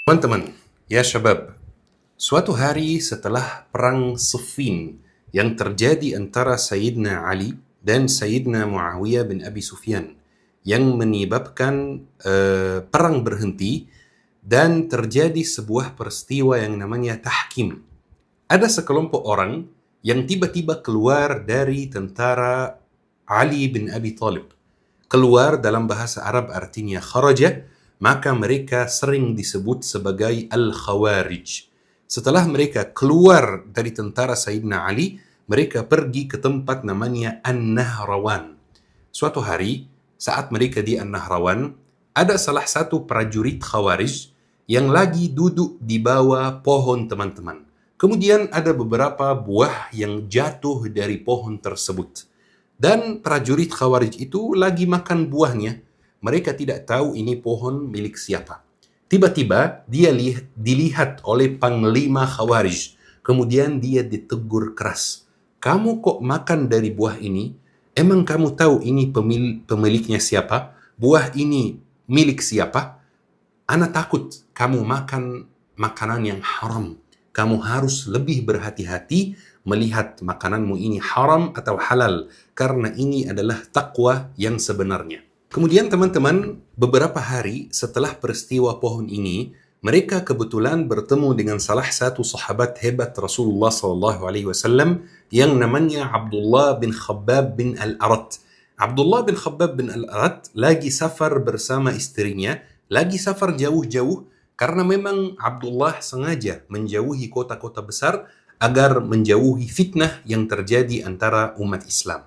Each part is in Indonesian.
Teman-teman, ya syabab, suatu hari setelah perang Siffin yang terjadi antara Sayyidina Ali dan Sayyidina Muawiyah bin Abi Sufyan yang menyebabkan perang berhenti dan terjadi sebuah peristiwa yang namanya tahkim. Ada sekelompok orang yang tiba-tiba keluar dari tentara Ali bin Abi Thalib. Keluar dalam bahasa Arab artinya kharaja, maka mereka sering disebut sebagai Al-Khawarij. Setelah mereka keluar dari tentara Sayyidina Ali, mereka pergi ke tempat namanya An-Nahrawan. Suatu hari, saat mereka di An-Nahrawan, ada salah satu prajurit Khawarij yang lagi duduk di bawah pohon teman-teman. Kemudian ada beberapa buah yang jatuh dari pohon tersebut. Dan prajurit Khawarij itu lagi makan buahnya. Mereka tidak tahu ini pohon milik siapa. Tiba-tiba dia dilihat oleh panglima Khawarij. Kemudian dia ditegur keras. Kamu kok makan dari buah ini? Emang kamu tahu ini pemiliknya siapa? Buah ini milik siapa? Ana takut kamu makan makanan yang haram. Kamu harus lebih berhati-hati melihat makananmu ini haram atau halal, karena ini adalah takwa yang sebenarnya. Kemudian teman-teman, beberapa hari setelah peristiwa pohon ini, mereka kebetulan bertemu dengan salah satu sahabat hebat Rasulullah SAW yang namanya Abdullah bin Khabbab bin Al-Arat. Abdullah bin Khabbab bin Al-Arat lagi safar bersama istrinya, lagi safar jauh-jauh, karena memang Abdullah sengaja menjauhi kota-kota besar agar menjauhi fitnah yang terjadi antara umat Islam.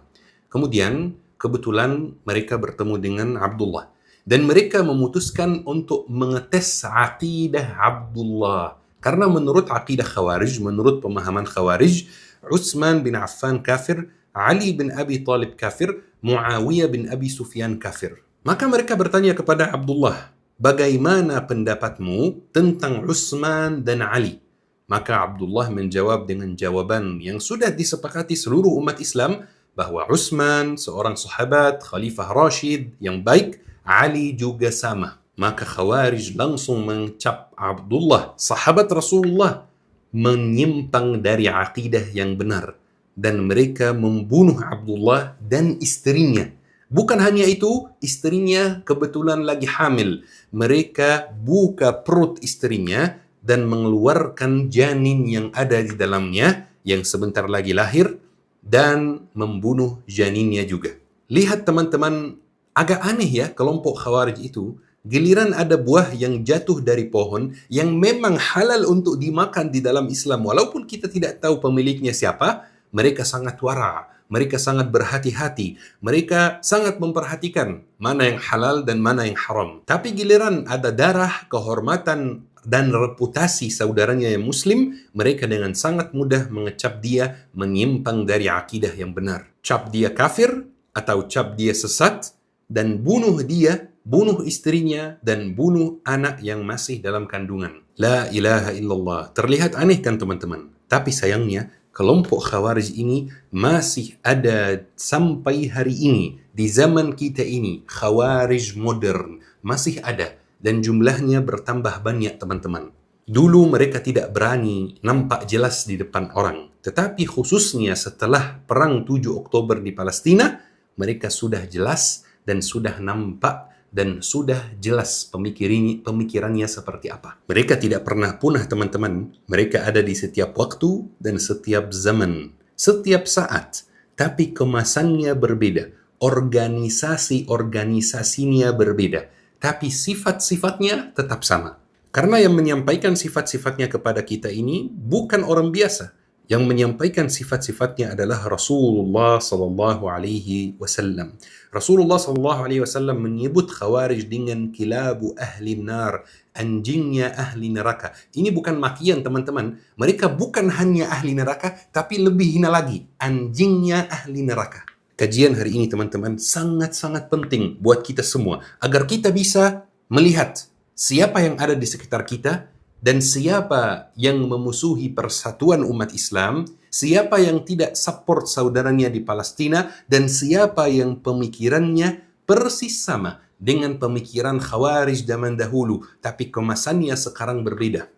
Kemudian kebetulan mereka bertemu dengan Abdullah dan mereka memutuskan untuk mengetes aqidah Abdullah. Karena menurut aqidah Khawarij, menurut pemahaman Khawarij, Utsman bin Affan kafir, Ali bin Abi Thalib kafir, Muawiyah bin Abi Sufyan kafir. Maka mereka bertanya kepada Abdullah, bagaimana pendapatmu tentang Utsman dan Ali? Maka Abdullah menjawab dengan jawaban yang sudah disepakati seluruh umat Islam, bahwa Utsman seorang sahabat Khalifah Rashid yang baik, Ali juga sama. Maka Khawarij langsung mencap Abdullah, sahabat Rasulullah, menyimpang dari akidah yang benar, dan mereka membunuh Abdullah dan istrinya. Bukan hanya itu, istrinya kebetulan lagi hamil. Mereka buka perut istrinya dan mengeluarkan janin yang ada di dalamnya yang sebentar lagi lahir dan membunuh janinnya juga. Lihat teman-teman, agak aneh ya kelompok Khawarij itu. Giliran ada buah yang jatuh dari pohon yang memang halal untuk dimakan di dalam Islam, walaupun kita tidak tahu pemiliknya siapa, mereka sangat wara, mereka sangat berhati-hati, mereka sangat memperhatikan mana yang halal dan mana yang haram. Tapi giliran ada darah, kehormatan, dan reputasi saudaranya yang muslim, mereka dengan sangat mudah mengecap dia menyimpang dari akidah yang benar. Cap dia kafir atau cap dia sesat dan bunuh dia, bunuh istrinya, dan bunuh anak yang masih dalam kandungan. La ilaha illallah. Terlihat aneh kan teman-teman? Tapi sayangnya kelompok Khawarij ini masih ada sampai hari ini. Di zaman kita ini, Khawarij modern masih ada. Dan jumlahnya bertambah banyak teman-teman. Dulu mereka tidak berani nampak jelas di depan orang. Tetapi khususnya setelah perang 7 Oktober di Palestina, mereka sudah jelas dan sudah nampak dan sudah jelas pemikirannya seperti apa. Mereka tidak pernah punah teman-teman. Mereka ada di setiap waktu dan setiap zaman. Setiap saat. Tapi kemasannya berbeda. Organisasinya berbeda. Tapi sifat-sifatnya tetap sama. Karena yang menyampaikan sifat-sifatnya kepada kita ini bukan orang biasa. Yang menyampaikan sifat-sifatnya adalah Rasulullah sallallahu alaihi wasallam. Rasulullah sallallahu alaihi wasallam menyebut Khawarij dengan kilabu ahli nar, anjingnya ahli neraka. Ini bukan makian teman-teman. Mereka bukan hanya ahli neraka, tapi lebih hina lagi, anjingnya ahli neraka. Kajian hari ini teman-teman sangat-sangat penting buat kita semua agar kita bisa melihat siapa yang ada di sekitar kita dan siapa yang memusuhi persatuan umat Islam, siapa yang tidak support saudaranya di Palestina, dan siapa yang pemikirannya persis sama dengan pemikiran Khawarij zaman dahulu, tapi kemasannya sekarang berbeda.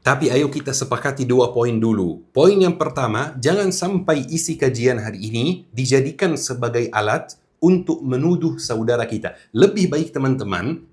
Tapi ayo kita sepakati 2 poin dulu. Poin yang pertama, jangan sampai isi kajian hari ini dijadikan sebagai alat untuk menuduh saudara kita. Lebih baik teman-teman,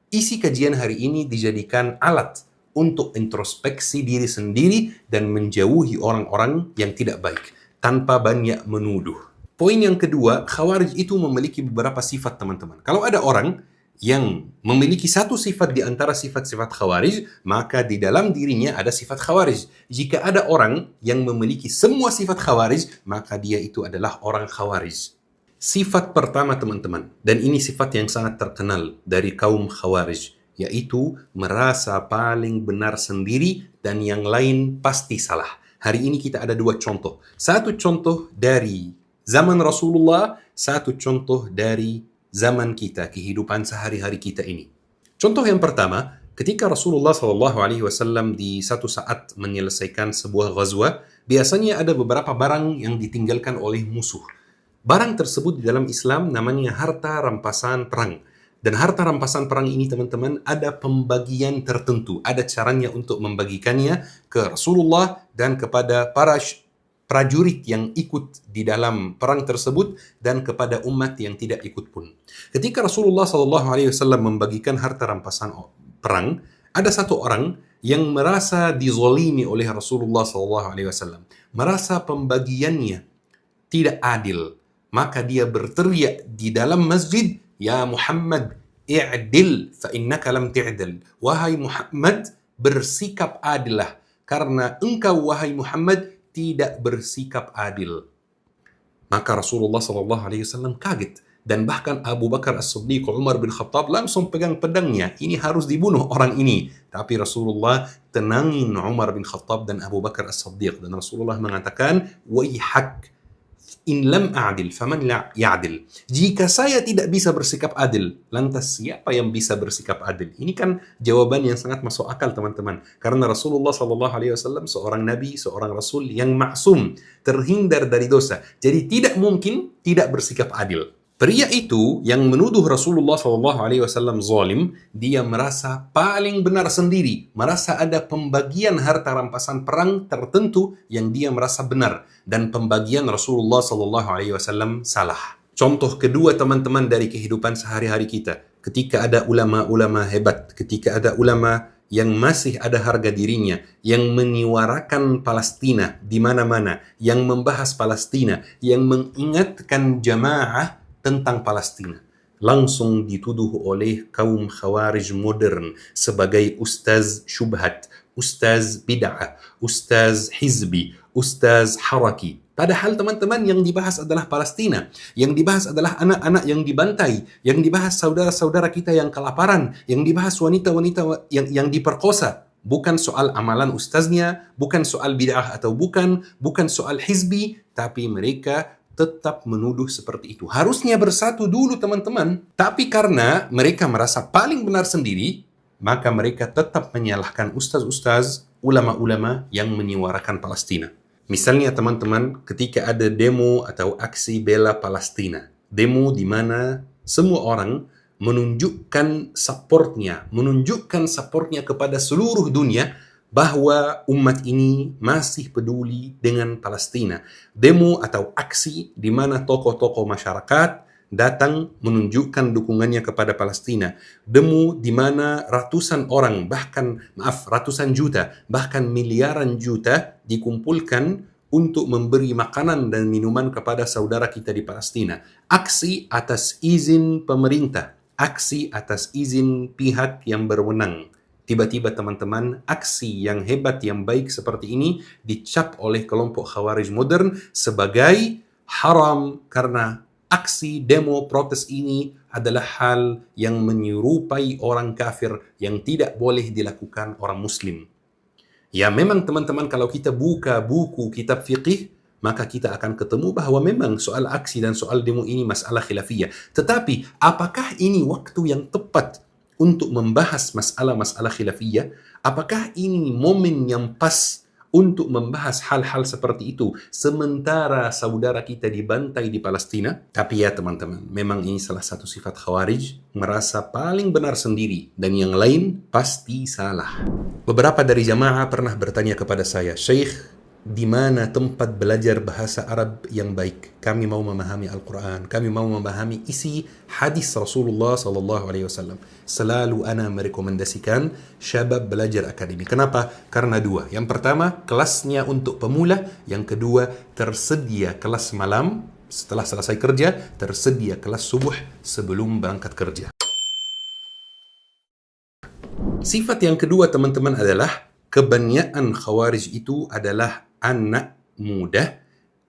isi kajian hari ini dijadikan alat untuk introspeksi diri sendiri dan menjauhi orang-orang yang tidak baik, tanpa banyak menuduh. Poin yang kedua, Khawarij itu memiliki beberapa sifat teman-teman. Kalau ada orang yang memiliki satu sifat di antara sifat-sifat Khawarij, maka di dalam dirinya ada sifat Khawarij. Jika ada orang yang memiliki semua sifat Khawarij, maka dia itu adalah orang Khawarij. Sifat pertama teman-teman, dan ini sifat yang sangat terkenal dari kaum Khawarij, yaitu merasa paling benar sendiri dan yang lain pasti salah. Hari ini kita ada 2 contoh. Satu contoh dari zaman Rasulullah, satu contoh dari zaman kita, kehidupan sehari-hari kita ini. Contoh yang pertama, ketika Rasulullah SAW di satu saat menyelesaikan sebuah ghazwah, biasanya ada beberapa barang yang ditinggalkan oleh musuh. Barang tersebut di dalam Islam namanya harta rampasan perang. Dan harta rampasan perang ini teman-teman ada pembagian tertentu. Ada caranya untuk membagikannya ke Rasulullah dan kepada para prajurit yang ikut di dalam perang tersebut dan kepada umat yang tidak ikut pun. Ketika Rasulullah SAW membagikan harta rampasan perang, ada satu orang yang merasa dizolimi oleh Rasulullah SAW, merasa pembagiannya tidak adil, maka dia berteriak di dalam masjid, "Ya Muhammad, i'dil fa innaka lam ti'dil." Wahai Muhammad, bersikap adillah karena engkau wahai Muhammad tidak bersikap adil. Maka Rasulullah SAW kaget, dan bahkan Abu Bakar As-Siddiq, Umar bin Khattab langsung pegang pedangnya, ini harus dibunuh orang ini. Tapi Rasulullah tenangin Umar bin Khattab dan Abu Bakar As-Siddiq, dan Rasulullah mengatakan, "Waihak, in lam a'dil faman la ya'dil." Jika saya tidak bisa bersikap adil, lantas siapa yang bisa bersikap adil? Ini kan jawaban yang sangat masuk akal teman-teman. Karena Rasulullah SAW seorang nabi, seorang rasul yang maksum, terhindar dari dosa. Jadi tidak mungkin tidak bersikap adil. Pria itu yang menuduh Rasulullah SAW zalim, dia merasa paling benar sendiri, merasa ada pembagian harta rampasan perang tertentu yang dia merasa benar, dan pembagian Rasulullah SAW salah. Contoh kedua teman-teman dari kehidupan sehari-hari kita, ketika ada ulama-ulama hebat, ketika ada ulama yang masih ada harga dirinya, yang menyuarakan Palestina di mana-mana, yang membahas Palestina, yang mengingatkan jamaah tentang Palestina, langsung dituduh oleh kaum Khawarij modern sebagai ustaz syubhat, ustaz bid'ah, ustaz hizbi, ustaz haraki. Padahal teman-teman yang dibahas adalah Palestina, yang dibahas adalah anak-anak yang dibantai, yang dibahas saudara-saudara kita yang kelaparan, yang dibahas wanita-wanita yang diperkosa. Bukan soal amalan ustaznya, bukan soal bid'ah atau bukan soal hizbi, tapi mereka tetap menuduh seperti itu. Harusnya bersatu dulu teman-teman. Tapi karena mereka merasa paling benar sendiri, maka mereka tetap menyalahkan ustaz-ustaz, ulama-ulama yang menyuarakan Palestina. Misalnya teman-teman, ketika ada demo atau aksi bela Palestina, demo di mana semua orang menunjukkan supportnya kepada seluruh dunia, bahwa umat ini masih peduli dengan Palestina. Demo atau aksi di mana tokoh-tokoh masyarakat datang menunjukkan dukungannya kepada Palestina. Demo di mana ratusan orang, ratusan juta, bahkan miliaran juta dikumpulkan untuk memberi makanan dan minuman kepada saudara kita di Palestina. Aksi atas izin pemerintah, aksi atas izin pihak yang berwenang. Tiba-tiba teman-teman, aksi yang hebat, yang baik seperti ini dicap oleh kelompok Khawarij modern sebagai haram karena aksi demo protes ini adalah hal yang menyerupai orang kafir yang tidak boleh dilakukan orang muslim. Ya memang teman-teman, kalau kita buka buku kitab fiqih, maka kita akan ketemu bahwa memang soal aksi dan soal demo ini masalah khilafiyah. Tetapi apakah ini waktu yang tepat untuk membahas masalah-masalah khilafiyah? Apakah ini momen yang pas untuk membahas hal-hal seperti itu sementara saudara kita dibantai di Palestina? Tapi ya teman-teman, memang ini salah satu sifat Khawarij, merasa paling benar sendiri dan yang lain pasti salah. Beberapa dari jamaah pernah bertanya kepada saya, Syekh, di mana tempat belajar bahasa Arab yang baik? Kami mau memahami Al-Quran, kami mau memahami isi hadis Rasulullah SAW. Selalu ana merekomendasikan Syabab Belajar Akademi. Kenapa? Karena dua. Yang pertama, kelasnya untuk pemula. Yang kedua, tersedia kelas malam setelah selesai kerja, tersedia kelas subuh sebelum berangkat kerja. Sifat yang kedua teman-teman adalah kebanyakan Khawarij itu adalah anak muda,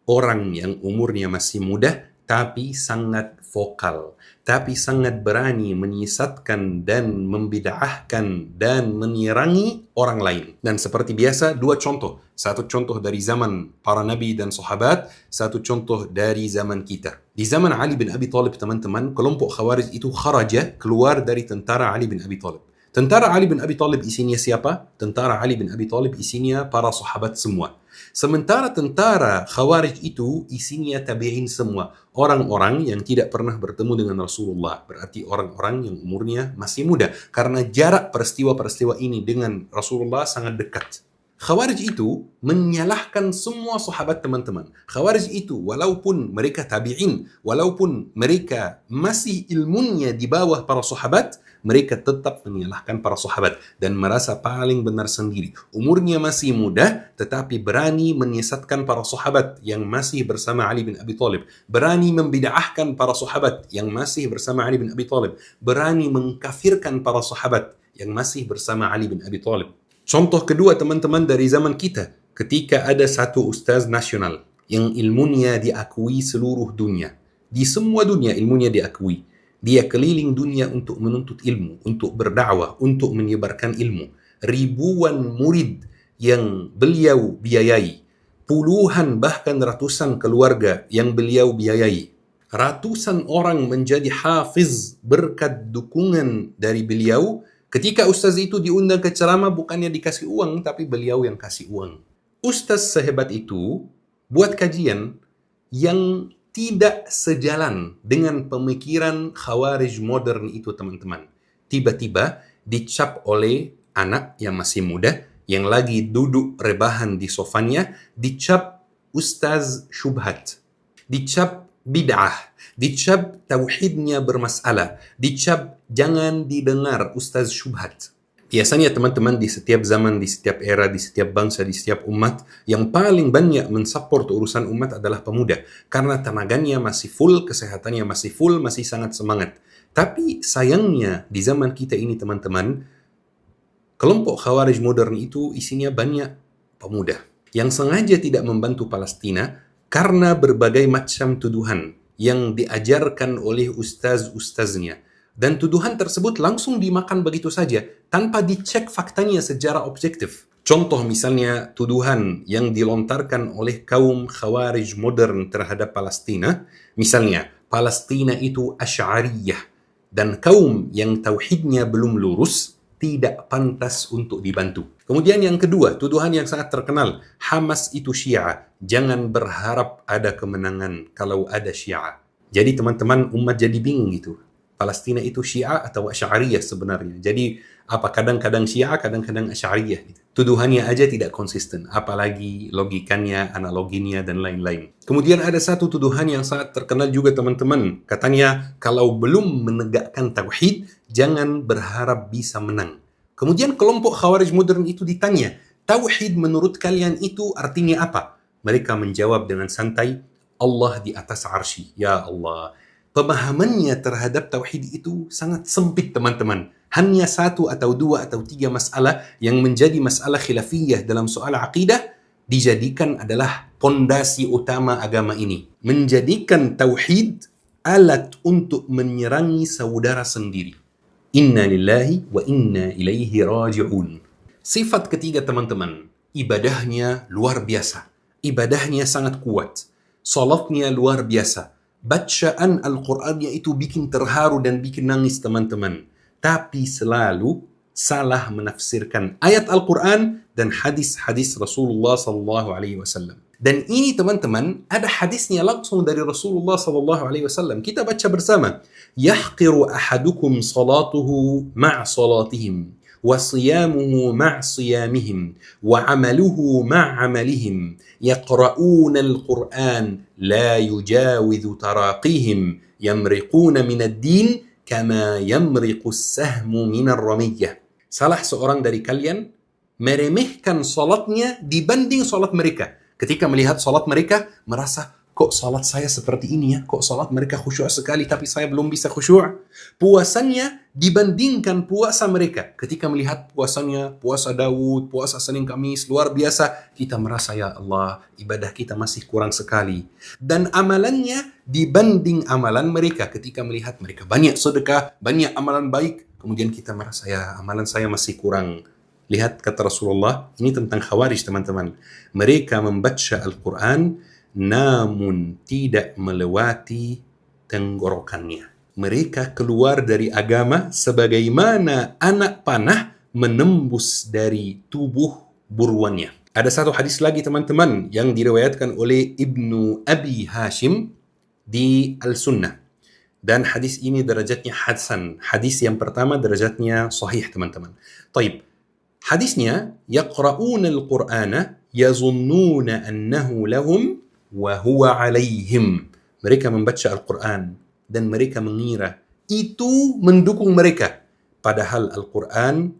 orang yang umurnya masih muda, tapi sangat vokal, tapi sangat berani menyesatkan dan membid'ahkan dan menyerangi orang lain. Dan seperti biasa, dua contoh. Satu contoh dari zaman para nabi dan sahabat, satu contoh dari zaman kita. Di zaman Ali bin Abi Thalib, teman-teman, kelompok Khawarij itu kharaja, keluar dari tentara Ali bin Abi Thalib. Tentara Ali bin Abi Thalib isinya siapa? Tentara Ali bin Abi Thalib isinya para sahabat semua. Sementara tentara Khawarij itu isinya tabi'in semua. Orang-orang yang tidak pernah bertemu dengan Rasulullah. Berarti orang-orang yang umurnya masih muda. Karena jarak peristiwa-peristiwa ini dengan Rasulullah sangat dekat. Khawarij itu menyalahkan semua sahabat teman-teman. Khawarij itu walaupun mereka tabi'in, walaupun mereka masih ilmunya di bawah para sahabat, mereka tetap menyalahkan para sahabat dan merasa paling benar sendiri. Umurnya masih muda, tetapi berani menyesatkan para sahabat yang masih bersama Ali bin Abi Thalib. Berani membid'ahkan para sahabat yang masih bersama Ali bin Abi Thalib. Berani mengkafirkan para sahabat yang masih bersama Ali bin Abi Thalib. Contoh kedua teman-teman dari zaman kita, ketika ada satu ustaz nasional yang ilmunya diakui seluruh dunia. Di semua dunia ilmunya diakui. Dia keliling dunia untuk menuntut ilmu, untuk berdakwah, untuk menyebarkan ilmu. Ribuan murid yang beliau biayai. Puluhan bahkan ratusan keluarga yang beliau biayai. Ratusan orang menjadi hafiz berkat dukungan dari beliau. Ketika ustaz itu diundang ke ceramah, bukannya dikasih uang, tapi beliau yang kasih uang. Ustaz sehebat itu buat kajian yang tidak sejalan dengan pemikiran Khawarij modern itu teman-teman. Tiba-tiba dicap oleh anak yang masih muda, yang lagi duduk rebahan di sofanya, dicap ustaz syubhat, dicap bid'ah, dicap tauhidnya bermasalah, dicap jangan didengar ustaz syubhat. Biasanya teman-teman di setiap zaman, di setiap era, di setiap bangsa, di setiap umat, yang paling banyak mensupport urusan umat adalah pemuda. Karena tenaganya masih full, kesehatannya masih full, masih sangat semangat. Tapi sayangnya di zaman kita ini teman-teman, kelompok Khawarij modern itu isinya banyak pemuda. Yang sengaja tidak membantu Palestina karena berbagai macam tuduhan yang diajarkan oleh ustaz-ustaznya. Dan tuduhan tersebut langsung dimakan begitu saja, tanpa dicek faktanya secara objektif. Contoh misalnya tuduhan yang dilontarkan oleh kaum Khawarij modern terhadap Palestina. Misalnya, Palestina itu Asy'ariyah. Dan kaum yang tauhidnya belum lurus, tidak pantas untuk dibantu. Kemudian yang kedua, tuduhan yang sangat terkenal. Hamas itu Syiah. Jangan berharap ada kemenangan kalau ada Syiah. Jadi teman-teman, umat jadi bingung gitu. Palestina itu Syiah atau Asy'ariyah sebenarnya. Jadi apa kadang-kadang Syiah, kadang-kadang Asy'ariyah gitu. Tuduhannya aja tidak konsisten, apalagi logikanya, analoginya dan lain-lain. Kemudian ada satu tuduhan yang sangat terkenal juga teman-teman. Katanya kalau belum menegakkan tauhid, jangan berharap bisa menang. Kemudian kelompok Khawarij modern itu ditanya, tauhid menurut kalian itu artinya apa? Mereka menjawab dengan santai, Allah di atas arsy. Ya Allah. Pemahamannya terhadap tauhid itu sangat sempit teman-teman. Hanya satu atau dua atau tiga masalah yang menjadi masalah khilafiyah dalam soal akidah dijadikan adalah pondasi utama agama ini. Menjadikan tauhid alat untuk menyerangi saudara sendiri. Inna lillahi wa inna ilaihi raji'un. Sifat ketiga teman-teman, ibadahnya luar biasa. Ibadahnya sangat kuat. Salatnya luar biasa. Bacaan Al-Qur'annya itu bikin terharu dan bikin nangis teman-teman. Tapi selalu salah menafsirkan ayat Al-Qur'an dan hadis-hadis Rasulullah sallallahu alaihi wasallam. Dan ini teman-teman, ada hadisnya langsung dari Rasulullah sallallahu alaihi wasallam. Kita baca bersama. Yahqiru ahadukum salatuhu ma' salatihim wa siyamuhu ma' siyamihim wa 'amaluhu ma' 'amalihim yaqra'una al-Qur'an la yujawizu taraqihim yamriquna min ad-din kama yamriqu as-sahmu min ar-ramiyyah. Salah seorang dari kalian meremehkan salatnya dibanding salat mereka. Ketika melihat salat mereka, merasa, kok salat saya seperti ini ya? Kok salat mereka khusyuk sekali, tapi saya belum bisa khusyuk? Puasanya dibandingkan puasa mereka. Ketika melihat puasanya, puasa Daud, puasa Senin Kamis, luar biasa, kita merasa, ya Allah, ibadah kita masih kurang sekali. Dan amalannya dibanding amalan mereka. Ketika melihat mereka banyak sedekah, banyak amalan baik, kemudian kita merasa, ya amalan saya masih kurang. Lihat kata Rasulullah, ini tentang Khawarij teman-teman. Mereka membaca Al-Quran namun tidak melewati tenggorokannya. Mereka keluar dari agama sebagaimana anak panah menembus dari tubuh buruannya. Ada satu hadis lagi teman-teman yang diriwayatkan oleh Ibnu Abi Hashim di Al-Sunnah. Dan hadis ini derajatnya hasan. Hadis yang pertama derajatnya sahih teman-teman. Taib. Hadisnya, yaqra'una al-Qur'ana yazunnuna annahu lahum wa huwa alaihim. Mereka membaca Al-Quran dan mereka mengira itu mendukung mereka. Padahal Al-Quran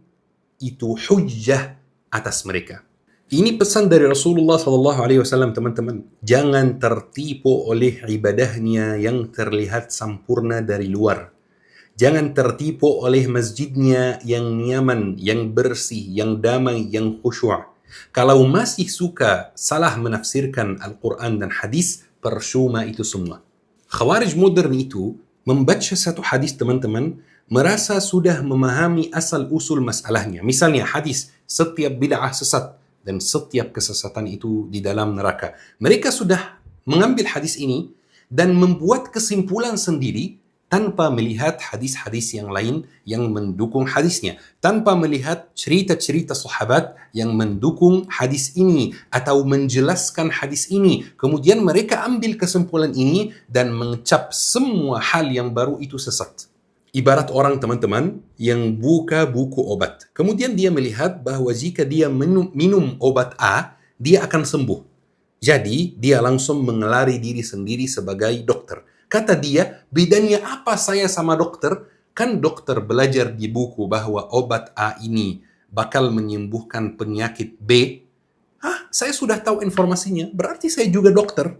itu hujjah atas mereka. Ini pesan dari Rasulullah SAW teman-teman. Jangan tertipu oleh ibadahnya yang terlihat sempurna dari luar. Jangan tertipu oleh masjidnya yang nyaman, yang bersih, yang damai, yang khusyuk. Kalau masih suka salah menafsirkan Al-Quran dan hadis, percuma itu semua. Khawarij modern itu membaca satu hadis teman-teman, merasa sudah memahami asal-usul masalahnya. Misalnya hadis, setiap bid'ah sesat dan setiap kesesatan itu di dalam neraka. Mereka sudah mengambil hadis ini dan membuat kesimpulan sendiri tanpa melihat hadis-hadis yang lain yang mendukung hadisnya, tanpa melihat cerita-cerita sahabat yang mendukung hadis ini atau menjelaskan hadis ini. Kemudian mereka ambil kesimpulan ini dan mengecap semua hal yang baru itu sesat. Ibarat orang teman-teman yang buka buku obat. Kemudian dia melihat bahwa jika dia minum obat A, dia akan sembuh. Jadi dia langsung mengelari diri sendiri sebagai dokter. Kata dia, bedanya apa saya sama dokter? Kan dokter belajar di buku bahwa obat A ini bakal menyembuhkan penyakit B. Saya sudah tahu informasinya, berarti saya juga dokter.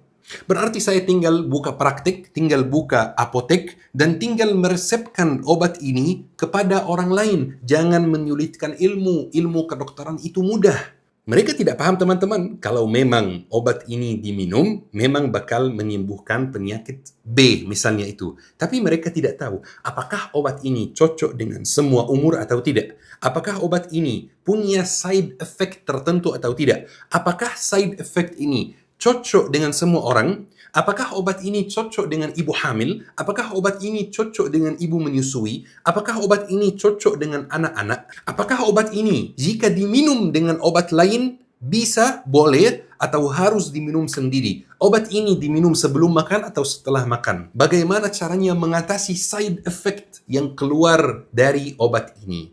Berarti saya tinggal buka praktik, tinggal buka apotek, dan tinggal meresepkan obat ini kepada orang lain. Jangan menyulitkan ilmu. Ilmu kedokteran itu mudah. Mereka tidak paham teman-teman, kalau memang obat ini diminum, memang bakal menyembuhkan penyakit B misalnya itu. Tapi mereka tidak tahu, apakah obat ini cocok dengan semua umur atau tidak? Apakah obat ini punya side effect tertentu atau tidak? Apakah side effect ini cocok dengan semua orang? Apakah obat ini cocok dengan ibu hamil? Apakah obat ini cocok dengan ibu menyusui? Apakah obat ini cocok dengan anak-anak? Apakah obat ini jika diminum dengan obat lain bisa, boleh, atau harus diminum sendiri? Obat ini diminum sebelum makan atau setelah makan? Bagaimana caranya mengatasi side effect yang keluar dari obat ini?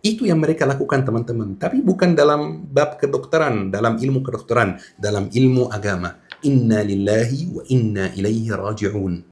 Itu yang mereka lakukan teman-teman. Tapi bukan dalam bab kedokteran, dalam ilmu kedokteran, dalam ilmu agama. Inna lillahi wa inna ilaihi raji'un.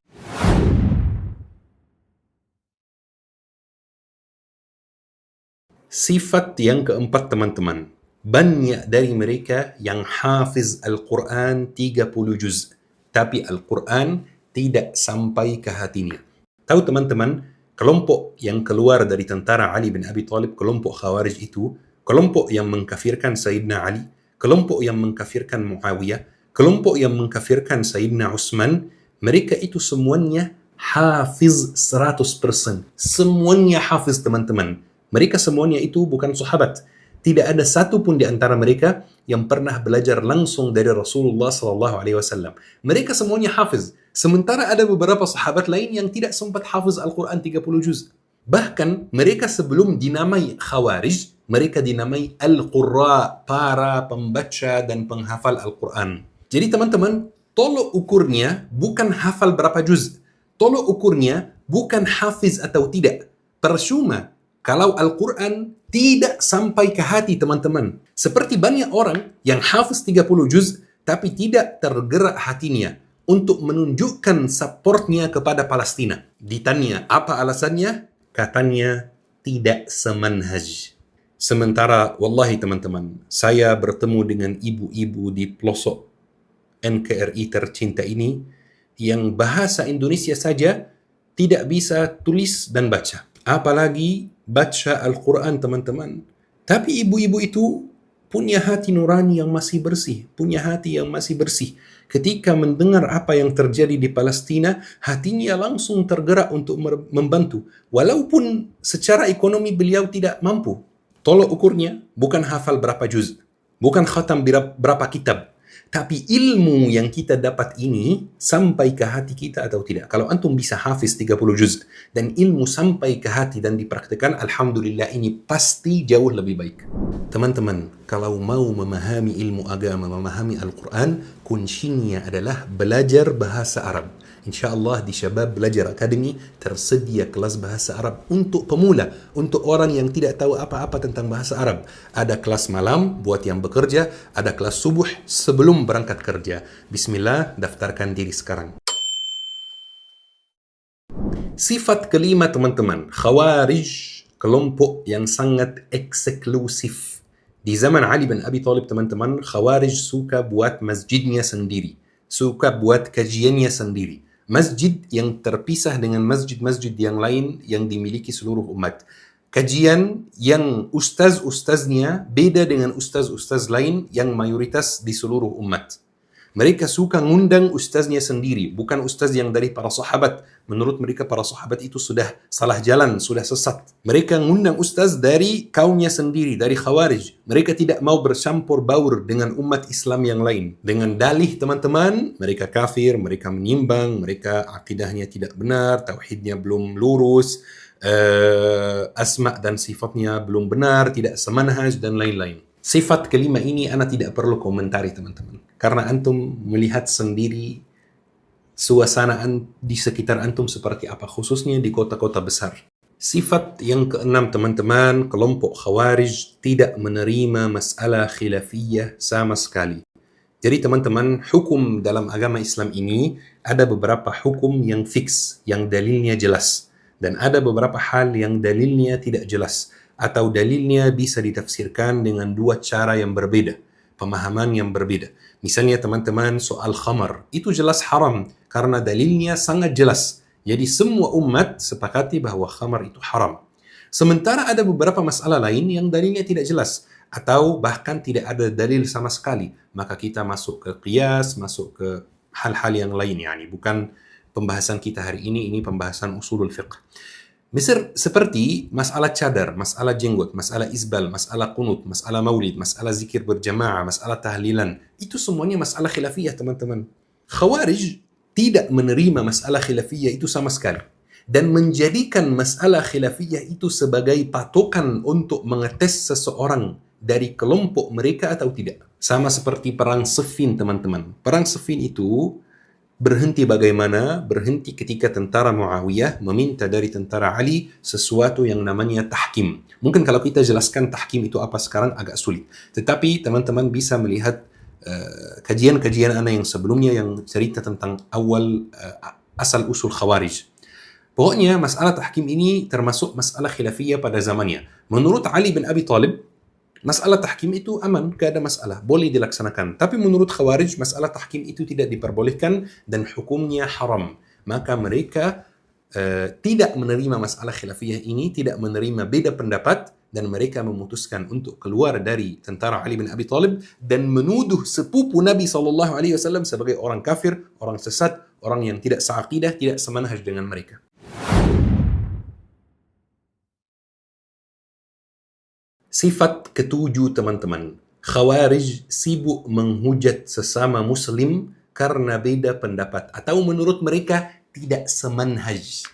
Sifat yang keempat teman-teman. Banyak dari mereka yang hafiz Al-Quran 30 juz. Tapi Al-Quran tidak sampai ke hatinya. Tahu teman-teman, kelompok yang keluar dari tentara Ali bin Abi Thalib, kelompok Khawarij itu, kelompok yang mengkafirkan Sayyidina Ali, kelompok yang mengkafirkan Muawiyah, kelompok yang mengkafirkan Sayyidina Utsman, mereka itu semuanya hafiz 100%. Semuanya hafiz teman-teman. Mereka semuanya itu bukan sahabat. Tidak ada satu pun di antara mereka yang pernah belajar langsung dari Rasulullah SAW. Mereka semuanya hafiz. Sementara ada beberapa sahabat lain yang tidak sempat hafiz Al-Quran 30 juz. Bahkan mereka sebelum dinamai Khawarij, mereka dinamai Al-Qurra, para pembaca dan penghafal Al-Quran. Jadi teman-teman, tolok ukurnya bukan hafal berapa juz. Tolok ukurnya bukan hafiz atau tidak. Percuma kalau Al-Quran tidak sampai ke hati teman-teman. Seperti banyak orang yang hafiz 30 juz tapi tidak tergerak hatinya untuk menunjukkan supportnya kepada Palestina. Ditanya apa alasannya? Katanya tidak semanhaj. Sementara wallahi teman-teman, saya bertemu dengan ibu-ibu di pelosok NKRI tercinta ini yang bahasa Indonesia saja tidak bisa tulis dan baca. Apalagi baca Al-Quran teman-teman. Tapi ibu-ibu itu punya hati nurani yang masih bersih. Punya hati yang masih bersih. Ketika mendengar apa yang terjadi di Palestina, hatinya langsung tergerak untuk membantu. Walaupun secara ekonomi beliau tidak mampu. Tolok ukurnya bukan hafal berapa juz. Bukan khatam berapa kitab. Tapi ilmu yang kita dapat ini sampai ke hati kita atau tidak. Kalau antum bisa hafiz 30 juz dan ilmu sampai ke hati dan dipraktikkan, alhamdulillah ini pasti jauh lebih baik. Teman-teman, kalau mau memahami ilmu agama, memahami Al-Quran, kuncinya adalah belajar bahasa Arab. InsyaAllah di Syabab Belajar Academy tersedia kelas bahasa Arab untuk pemula, untuk orang yang tidak tahu apa-apa tentang bahasa Arab. Ada kelas malam buat yang bekerja, ada kelas subuh sebelum berangkat kerja. Bismillah, daftarkan diri sekarang. Sifat kelima teman-teman, Khawarij, kelompok yang sangat eksklusif. Di zaman Ali bin Abi Thalib teman-teman, Khawarij suka buat masjidnya sendiri, suka buat kajiannya sendiri. Masjid yang terpisah dengan masjid-masjid yang lain yang dimiliki seluruh umat. Kajian yang ustaz-ustaznya beda dengan ustaz-ustaz lain yang mayoritas di seluruh umat. Mereka suka ngundang ustaznya sendiri, bukan ustaz yang dari para sahabat. Menurut mereka para sahabat itu sudah salah jalan, sudah sesat. Mereka ngundang ustaz dari kaumnya sendiri, dari Khawarij. Mereka tidak mau bercampur baur dengan umat Islam yang lain. Dengan dalih teman-teman, mereka kafir, mereka menyimbang, mereka akidahnya tidak benar, tauhidnya belum lurus, asma dan sifatnya belum benar, tidak semanhaj dan lain-lain. Sifat kelima ini ana tidak perlu komentari teman-teman. Karena antum melihat sendiri suasana di sekitar antum seperti apa, khususnya di kota-kota besar. Sifat yang keenam teman-teman, kelompok Khawarij tidak menerima masalah khilafiyah sama sekali. Jadi teman-teman, hukum dalam agama Islam ini ada beberapa hukum yang fix, yang dalilnya jelas. Dan ada beberapa hal yang dalilnya tidak jelas. Atau dalilnya bisa ditafsirkan dengan dua cara yang berbeda, pemahaman yang berbeda. Misalnya teman-teman soal khamar, itu jelas haram karena dalilnya sangat jelas. Jadi semua umat sepakati bahwa khamar itu haram. Sementara ada beberapa masalah lain yang dalilnya tidak jelas atau bahkan tidak ada dalil sama sekali. Maka kita masuk ke qiyas, masuk ke hal-hal yang lain. Yani bukan pembahasan kita hari ini pembahasan usulul fiqh. Misal seperti masalah cadar, masalah jenggot, masalah isbal, masalah qunut, masalah maulid, masalah zikir berjamaah, masalah tahlilan. Itu semuanya masalah khilafiyah teman-teman. Khawarij tidak menerima masalah khilafiyah itu sama sekali. Dan menjadikan masalah khilafiyah itu sebagai patokan untuk mengetes seseorang dari kelompok mereka atau tidak. Sama seperti perang Siffin teman-teman. Perang Siffin itu berhenti bagaimana? Berhenti ketika tentara Muawiyah meminta dari tentara Ali sesuatu yang namanya tahkim. Mungkin kalau kita jelaskan tahkim itu apa sekarang agak sulit. Tetapi teman-teman bisa melihat kajian-kajian ana yang sebelumnya yang cerita tentang awal asal usul Khawarij. Pokoknya masalah tahkim ini termasuk masalah khilafiyah pada zamannya. Menurut Ali bin Abi Thalib, masalah tahkim itu aman, gak ada masalah, boleh dilaksanakan. Tapi menurut Khawarij, masalah tahkim itu tidak diperbolehkan dan hukumnya haram. Maka mereka tidak menerima masalah khilafiyah ini, tidak menerima beda pendapat, dan mereka memutuskan untuk keluar dari tentara Ali bin Abi Thalib dan menuduh sepupu Nabi SAW sebagai orang kafir, orang sesat, orang yang tidak seaqidah, tidak semanhaj dengan mereka. Sifat ketujuh teman-teman, Khawarij sibuk menghujat sesama muslim karena beda pendapat atau menurut mereka tidak semanhaj.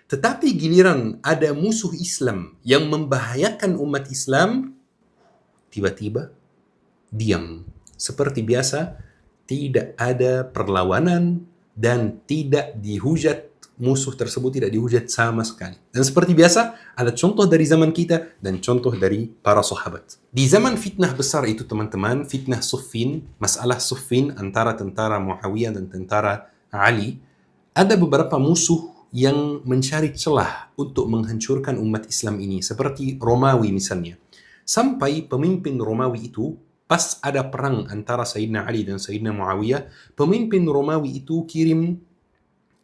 Tetapi giliran ada musuh Islam yang membahayakan umat Islam, tiba-tiba diam. Seperti biasa, tidak ada perlawanan dan tidak dihujat, musuh tersebut tidak dihujat sama sekali. Dan seperti biasa, ada contoh dari zaman kita dan contoh dari para sahabat. Di zaman fitnah besar itu teman-teman, fitnah Siffin, masalah Siffin antara tentara Muawiyah dan tentara Ali, ada beberapa musuh yang mencari celah untuk menghancurkan umat Islam ini, seperti Romawi misalnya. Sampai pemimpin Romawi itu, pas ada perang antara Sayyidina Ali dan Sayyidina Muawiyah, pemimpin Romawi itu kirim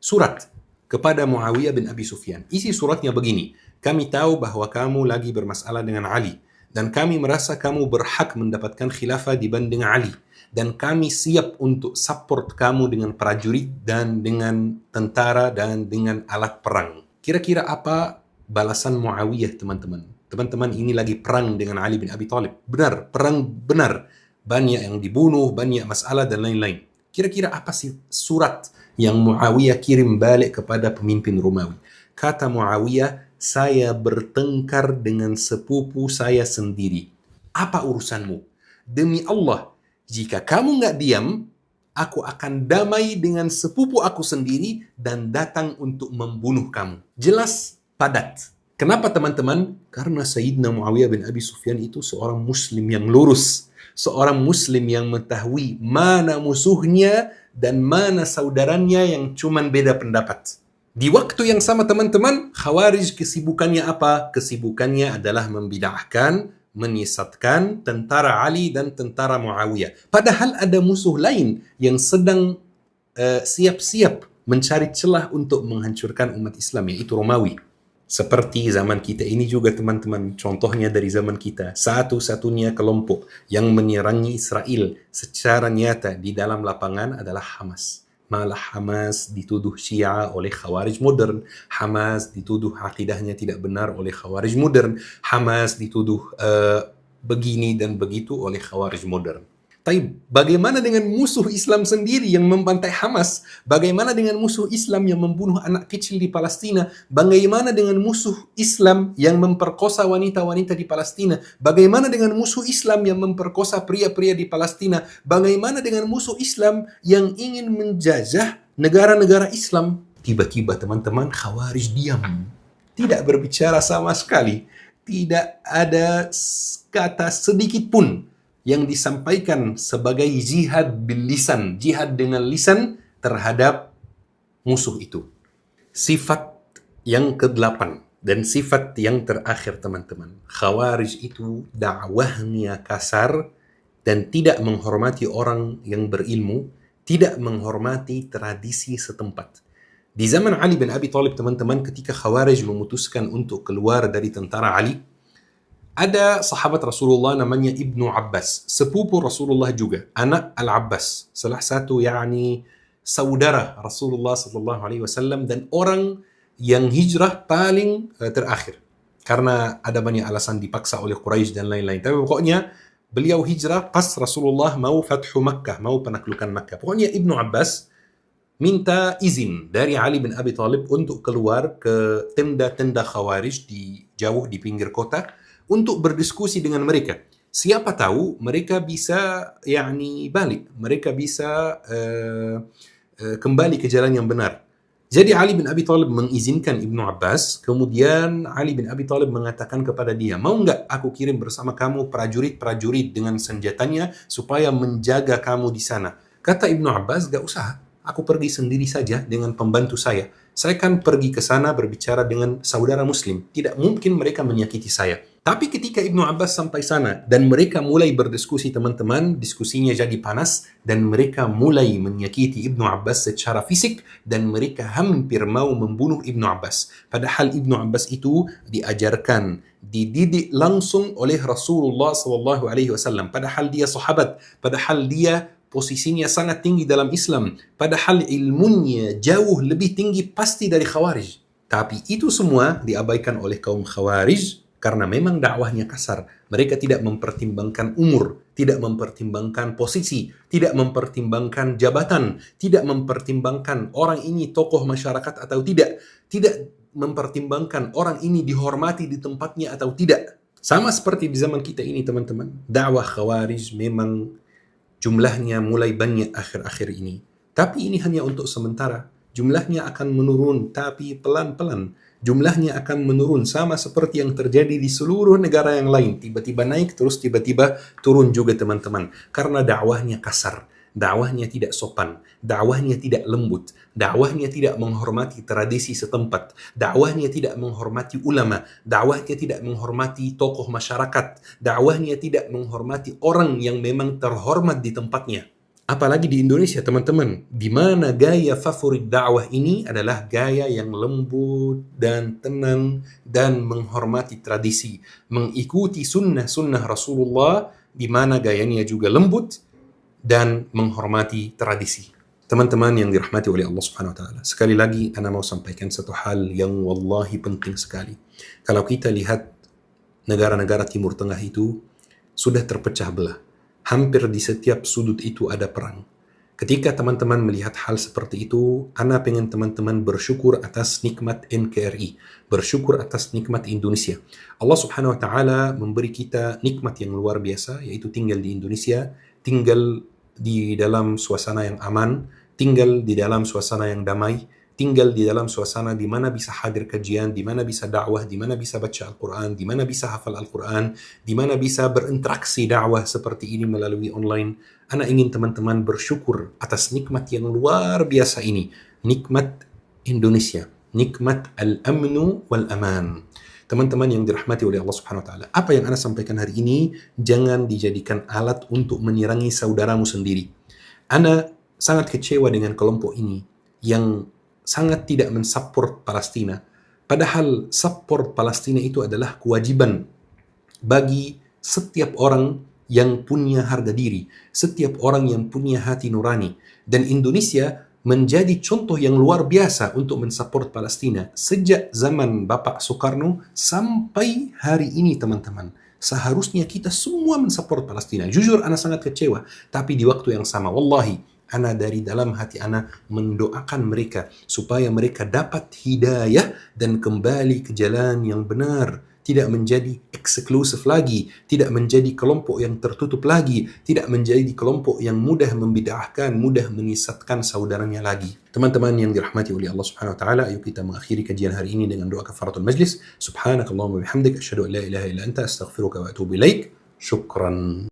surat kepada Muawiyah bin Abi Sufyan. Isi suratnya begini, kami tahu bahwa kamu lagi bermasalah dengan Ali, dan kami merasa kamu berhak mendapatkan khilafah dibanding Ali, dan kami siap untuk support kamu dengan prajurit dan dengan tentara dan dengan alat perang. Kira-kira apa balasan Muawiyah teman-teman? Teman-teman, ini lagi perang dengan Ali bin Abi Thalib. Benar, perang benar. Banyak yang dibunuh, banyak masalah dan lain-lain. Kira-kira apa sih surat yang Muawiyah kirim balik kepada pemimpin Romawi? Kata Muawiyah, saya bertengkar dengan sepupu saya sendiri. Apa urusanmu? Demi Allah, jika kamu nggak diam, aku akan damai dengan sepupu aku sendiri dan datang untuk membunuh kamu. Jelas, padat. Kenapa teman-teman? Karena Sayyidina Muawiyah bin Abi Sufyan itu seorang muslim yang lurus. Seorang muslim yang mengetahui mana musuhnya dan mana saudaranya yang cuman beda pendapat. Di waktu yang sama teman-teman, Khawarij kesibukannya apa? Kesibukannya adalah membid'ahkan, menyesatkan tentara Ali dan tentara Muawiyah. Padahal ada musuh lain yang sedang siap-siap mencari celah untuk menghancurkan umat Islam, yaitu Romawi. Seperti zaman kita ini juga teman-teman, contohnya dari zaman kita, satu-satunya kelompok yang menyerangi Israel secara nyata di dalam lapangan adalah Hamas. Malah Hamas dituduh Syiah oleh Khawarij modern, Hamas dituduh akidahnya tidak benar oleh Khawarij modern, Hamas dituduh begini dan begitu oleh Khawarij modern. Tapi bagaimana dengan musuh Islam sendiri yang membantai Hamas? Bagaimana dengan musuh Islam yang membunuh anak kecil di Palestina? Bagaimana dengan musuh Islam yang memperkosa wanita-wanita di Palestina? Bagaimana dengan musuh Islam yang memperkosa pria-pria di Palestina? Bagaimana dengan musuh Islam yang ingin menjajah negara-negara Islam? Tiba-tiba teman-teman, Khawarij diam. Tidak berbicara sama sekali. Tidak ada kata sedikit pun yang disampaikan sebagai jihad bil lisan, jihad dengan lisan terhadap musuh itu. Sifat yang ke-8 dan sifat yang terakhir teman-teman. Khawarij itu dakwahnya kasar dan tidak menghormati orang yang berilmu, tidak menghormati tradisi setempat. Di zaman Ali bin Abi Thalib teman-teman, ketika Khawarij memutuskan untuk keluar dari tentara Ali, ada sahabat Rasulullah namanya Ibnu Abbas, sepupu Rasulullah juga, anak Al-Abbas, salah satu saudara Rasulullah sallallahu alaihi wasallam dan orang yang hijrah paling terakhir. Karena ada banyak alasan, dipaksa oleh Quraisy dan lain-lain. Tapi pokoknya beliau hijrah pas Rasulullah mau Fathu Makkah, mau penaklukan Makkah. Pokoknya Ibnu Abbas minta izin dari Ali bin Abi Thalib untuk keluar ke tenda-tenda Khawarij jauh di pinggir kota untuk berdiskusi dengan mereka. Siapa tahu mereka bisa balik, mereka bisa kembali ke jalan yang benar. Jadi Ali bin Abi Thalib mengizinkan Ibnu Abbas, kemudian Ali bin Abi Thalib mengatakan kepada dia, mau nggak aku kirim bersama kamu prajurit-prajurit dengan senjatanya supaya menjaga kamu di sana? Kata Ibnu Abbas, gak usah, aku pergi sendiri saja dengan pembantu saya. Saya kan pergi ke sana berbicara dengan saudara muslim, tidak mungkin mereka menyakiti saya. Tapi ketika Ibnu Abbas sampai sana dan mereka mulai berdiskusi teman-teman, diskusinya jadi panas dan mereka mulai menyakiti Ibnu Abbas secara fisik dan mereka hampir mau membunuh Ibnu Abbas. Padahal Ibnu Abbas itu diajarkan, dididik langsung oleh Rasulullah SAW. Padahal dia sahabat, padahal dia posisinya sangat tinggi dalam Islam, padahal ilmunya jauh lebih tinggi pasti dari Khawarij. Tapi itu semua diabaikan oleh kaum Khawarij karena memang dakwahnya kasar. Mereka tidak mempertimbangkan umur, tidak mempertimbangkan posisi, tidak mempertimbangkan jabatan, tidak mempertimbangkan orang ini tokoh masyarakat atau tidak mempertimbangkan orang ini dihormati di tempatnya atau tidak. Sama seperti di zaman kita ini teman-teman, dakwah Khawarij memang jumlahnya mulai banyak akhir-akhir ini. Tapi ini hanya untuk sementara. Jumlahnya akan menurun, tapi pelan-pelan. Jumlahnya akan menurun sama seperti yang terjadi di seluruh negara yang lain. Tiba-tiba naik, terus tiba-tiba turun juga teman-teman. Karena dakwahnya kasar, dakwahnya tidak sopan, dakwahnya tidak lembut, dakwahnya tidak menghormati tradisi setempat, dakwahnya tidak menghormati ulama, dakwahnya tidak menghormati tokoh masyarakat, dakwahnya tidak menghormati orang yang memang terhormat di tempatnya. Apalagi di Indonesia teman-teman, di mana gaya favorit dakwah ini adalah gaya yang lembut dan tenang dan menghormati tradisi, mengikuti sunnah-sunnah Rasulullah, di mana gayanya juga lembut dan menghormati tradisi. Teman-teman yang dirahmati oleh Allah Subhanahu wa taala. Sekali lagi ana mau sampaikan satu hal yang wallahi penting sekali. Kalau kita lihat negara-negara Timur Tengah itu sudah terpecah belah. Hampir di setiap sudut itu ada perang. Ketika teman-teman melihat hal seperti itu, ana pengen teman-teman bersyukur atas nikmat NKRI, bersyukur atas nikmat Indonesia. Allah Subhanahu wa taala memberi kita nikmat yang luar biasa, yaitu tinggal di Indonesia, tinggal di dalam suasana yang aman, tinggal di dalam suasana yang damai, tinggal di dalam suasana di mana bisa hadir kajian, di mana bisa dakwah, di mana bisa baca Al-Quran, di mana bisa hafal Al-Quran, di mana bisa berinteraksi dakwah seperti ini melalui online. Ana ingin teman-teman bersyukur atas nikmat yang luar biasa ini. Nikmat Indonesia. Nikmat al-amnu wal-aman. Teman-teman yang dirahmati oleh Allah Subhanahu wa taala, apa yang ana sampaikan hari ini jangan dijadikan alat untuk menyerangi saudaramu sendiri. Ana sangat kecewa dengan kelompok ini yang sangat tidak mensupport Palestina. Padahal support Palestina itu adalah kewajiban bagi setiap orang yang punya harga diri, setiap orang yang punya hati nurani. Dan Indonesia menjadi contoh yang luar biasa untuk mensupport Palestina sejak zaman Bapak Soekarno sampai hari ini teman-teman. Seharusnya kita semua mensupport Palestina. Jujur ana sangat kecewa, tapi di waktu yang sama wallahi ana dari dalam hati ana mendoakan mereka supaya mereka dapat hidayah dan kembali ke jalan yang benar, tidak menjadi eksklusif lagi, tidak menjadi kelompok yang tertutup lagi, tidak menjadi kelompok yang mudah membid'ahkan, mudah menyesatkan saudaranya lagi. Teman-teman yang dirahmati oleh Allah Subhanahu wa taala, ayo kita mengakhiri kajian hari ini dengan doa kafaratul majlis. Subhanakallahumma wa bihamdik asyhadu an la ilaha illa anta astaghfiruka wa atubu ilaik. Syukran.